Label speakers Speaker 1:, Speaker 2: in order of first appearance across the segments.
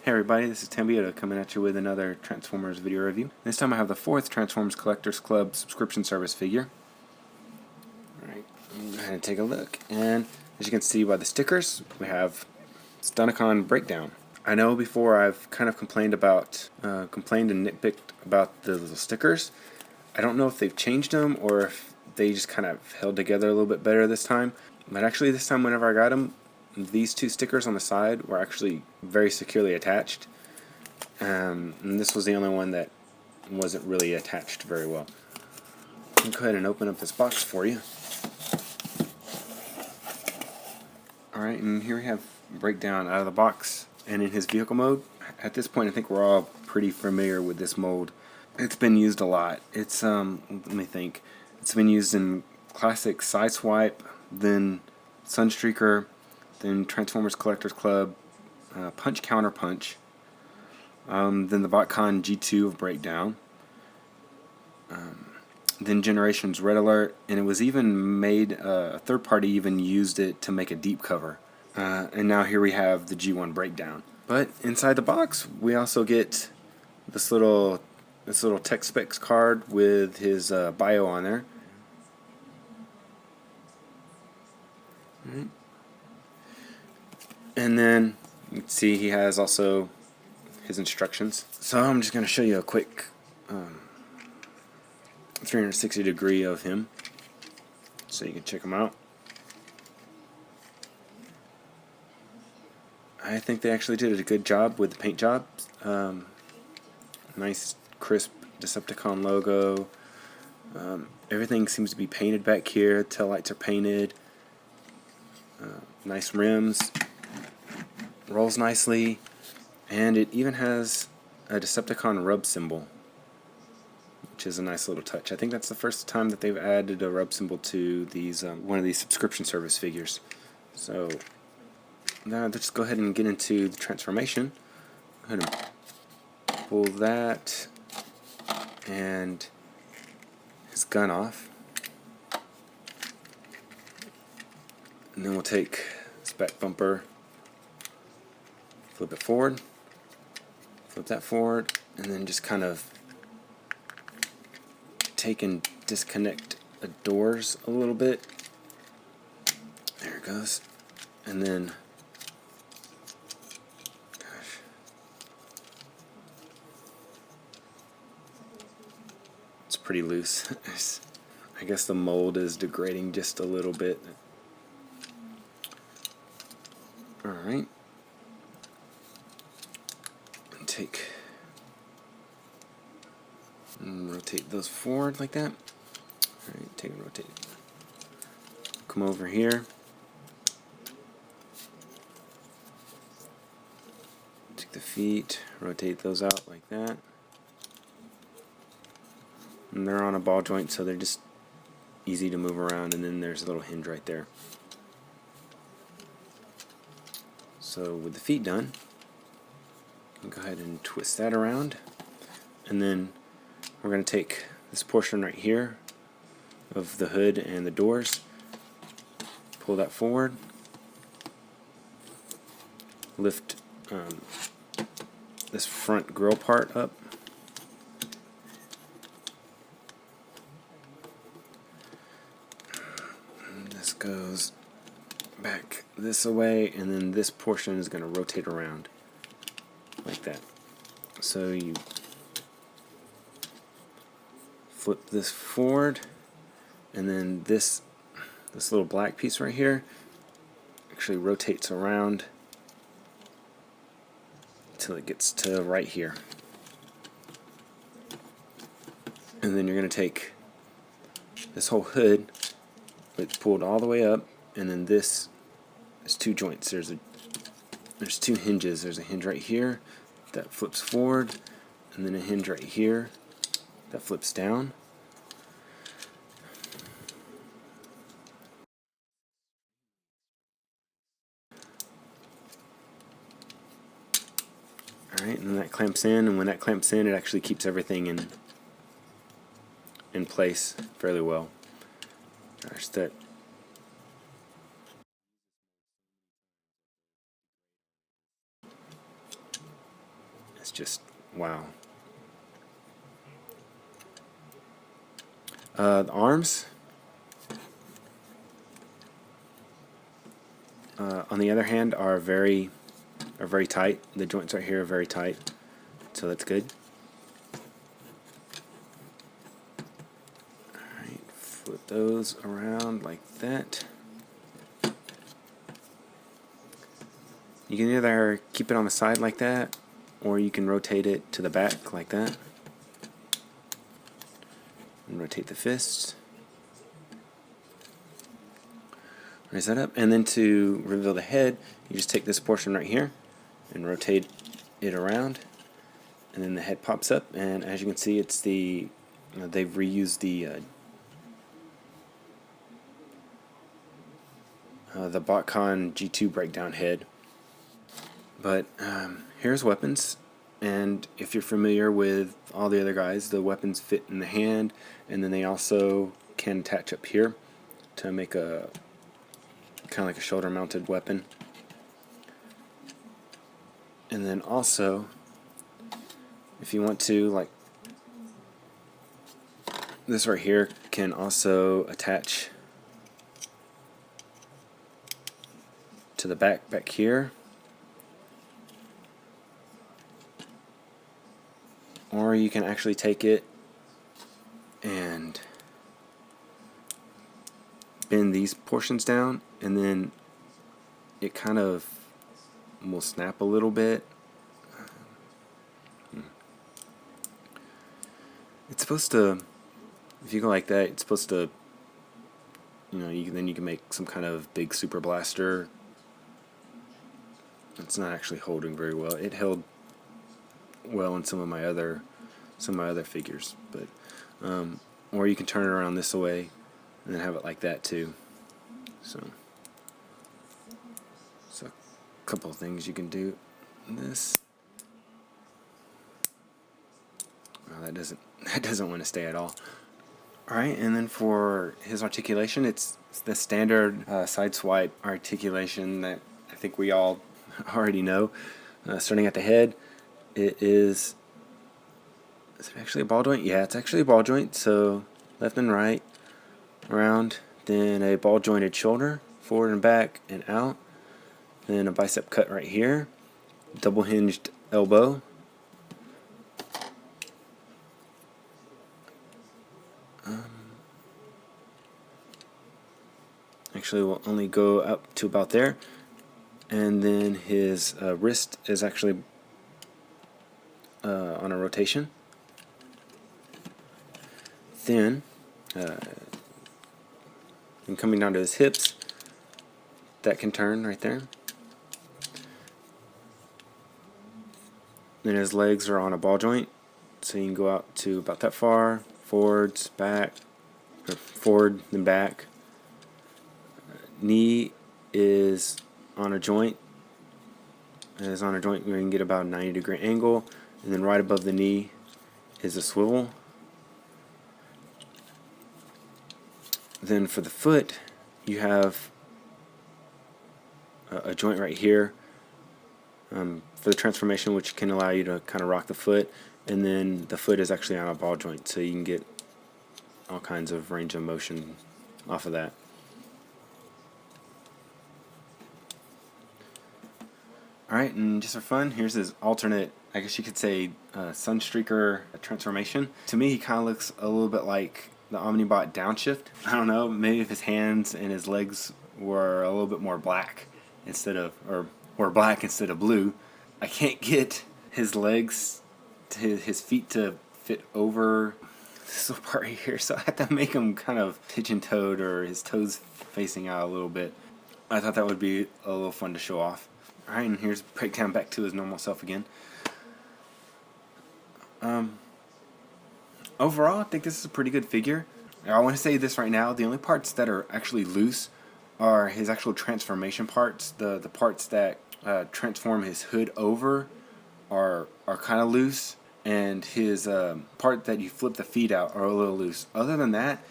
Speaker 1: Hey everybody, this is Tambioda coming at you with another Transformers video review. This time I have the 4th Transformers Collectors Club subscription service figure. Alright, go ahead and take a look. And as you can see by the stickers, we have Stunticon Breakdown. I know before I've kind of complained and nitpicked about the little stickers. I don't know if they've changed them or if they just kind of held together a little bit better this time. But actually this time whenever I got them, these two stickers on the side were actually very securely attached, and this was the only one that wasn't really attached very well. I'll go ahead and open up this box for you. Alright, and here we have Breakdown out of the box and in his vehicle mode. At this point I think we're all pretty familiar with this mold. It's been used a lot. It's let me think. It's been used in classic Sideswipe, then Sunstreaker, then Transformers Collectors Club, Punch Counter Punch, then the BotCon G2 of Breakdown, then Generations Red Alert, and it was even made, a third party even used it to make a deep cover. And now here we have the G1 Breakdown. But inside the box we also get this little tech specs card with his bio on there. And then you can see he has also his instructions. So I'm just going to show you a quick 360 degree of him so you can check him out. I think they actually did a good job with the paint job. Nice crisp Decepticon logo. Everything seems to be painted back here. Taillights are painted. Nice rims. Rolls nicely, and it even has a Decepticon rub symbol, which is a nice little touch. I think that's the first time that they've added a rub symbol to these one of these subscription service figures. So now let's go ahead and get into the transformation. Go ahead and pull that and his gun off, and then we'll take this back bumper, flip it forward, flip that forward, and then just kind of take and disconnect the doors a little bit. There it goes. And then, gosh, it's pretty loose. I guess the mold is degrading just a little bit. Alright. Take and rotate those forward like that. Alright, take and rotate. Come over here. Take the feet, rotate those out like that. And they're on a ball joint, so they're just easy to move around, and then there's a little hinge right there. So with the feet done, go ahead and twist that around, and then we're going to take this portion right here of the hood and the doors, pull that forward, lift this front grill part up, and this goes back this way, and then this portion is going to rotate around like that. So you flip this forward, and then this little black piece right here actually rotates around until it gets to right here. And then you're going to take this whole hood, it's pulled all the way up, and then there's two joints. There's two hinges. There's a hinge right here that flips forward, and then a hinge right here that flips down. Alright, and then that clamps in, and when that clamps in, it actually keeps everything in place fairly well. Gosh, that just wow. The arms, on the other hand, are very tight. The joints right here are very tight, so that's good. Alright, flip those around like that. You can either keep it on the side like that, or you can rotate it to the back like that. And rotate the fists. Raise that up, and then to reveal the head, you just take this portion right here and rotate it around, and then the head pops up. And as you can see, it's the they've reused the BotCon G2 breakdown head. But here's weapons, and if you're familiar with all the other guys, the weapons fit in the hand, and then they also can attach up here to make a kind of like a shoulder-mounted weapon. And then also, if you want to, like this right here, can also attach to the back here. Or you can actually take it and bend these portions down, and then it kind of will snap a little bit. It's supposed to, if you go like that, it's supposed to, then you can make some kind of big super blaster. It's not actually holding very well. It held well in some of my other figures, but or you can turn it around this way and then have it like that too. So a couple of things you can do. This, oh, that doesn't want to stay at all. All right, and then for his articulation, it's the standard side swipe articulation that I think we all already know. Starting at the head, it is it actually a ball joint? Yeah, it's actually a ball joint. So left and right, around, then a ball jointed shoulder, forward and back and out, then a bicep cut right here, double hinged elbow, actually will only go up to about there, and then his wrist is actually on a rotation. Then and coming down to his hips, that can turn right there. Then his legs are on a ball joint, so you can go out to about that far, forwards, back, or forward, then back. Knee is on a joint. It is on a joint where you can get about a 90-degree angle, and then right above the knee is a swivel. Then for the foot, you have a joint right here for the transformation, which can allow you to kind of rock the foot, and then the foot is actually on a ball joint, so you can get all kinds of range of motion off of that. Alright, and just for fun, here's his alternate, I guess you could say, Sunstreaker transformation. To me, he kind of looks a little bit like the Omnibot downshift. I don't know, maybe if his hands and his legs were a little bit more black instead of, or black instead of blue. I can't get his legs, his feet to fit over this little part right here, so I have to make him kind of pigeon-toed, or his toes facing out a little bit. I thought that would be a little fun to show off. Alright, and here's Breakdown back to his normal self again. Overall, I think this is a pretty good figure. I want to say this right now, the only parts that are actually loose are his actual transformation parts. The parts that transform his hood over are kind of loose, and his part that you flip the feet out are a little loose. Other than that,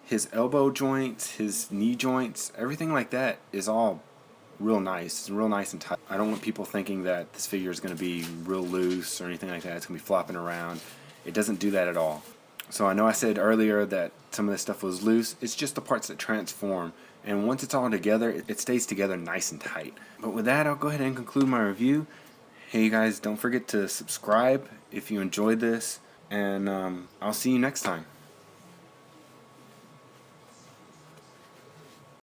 Speaker 1: his elbow joints, his knee joints, everything like that is all real nice. It's real nice and tight. I don't want people thinking that this figure is going to be real loose or anything like that. It's going to be flopping around. It doesn't do that at all. So I know I said earlier that some of this stuff was loose. It's just the parts that transform. And once it's all together, it stays together nice and tight. But with that, I'll go ahead and conclude my review. Hey, you guys, don't forget to subscribe if you enjoyed this. And I'll see you next time.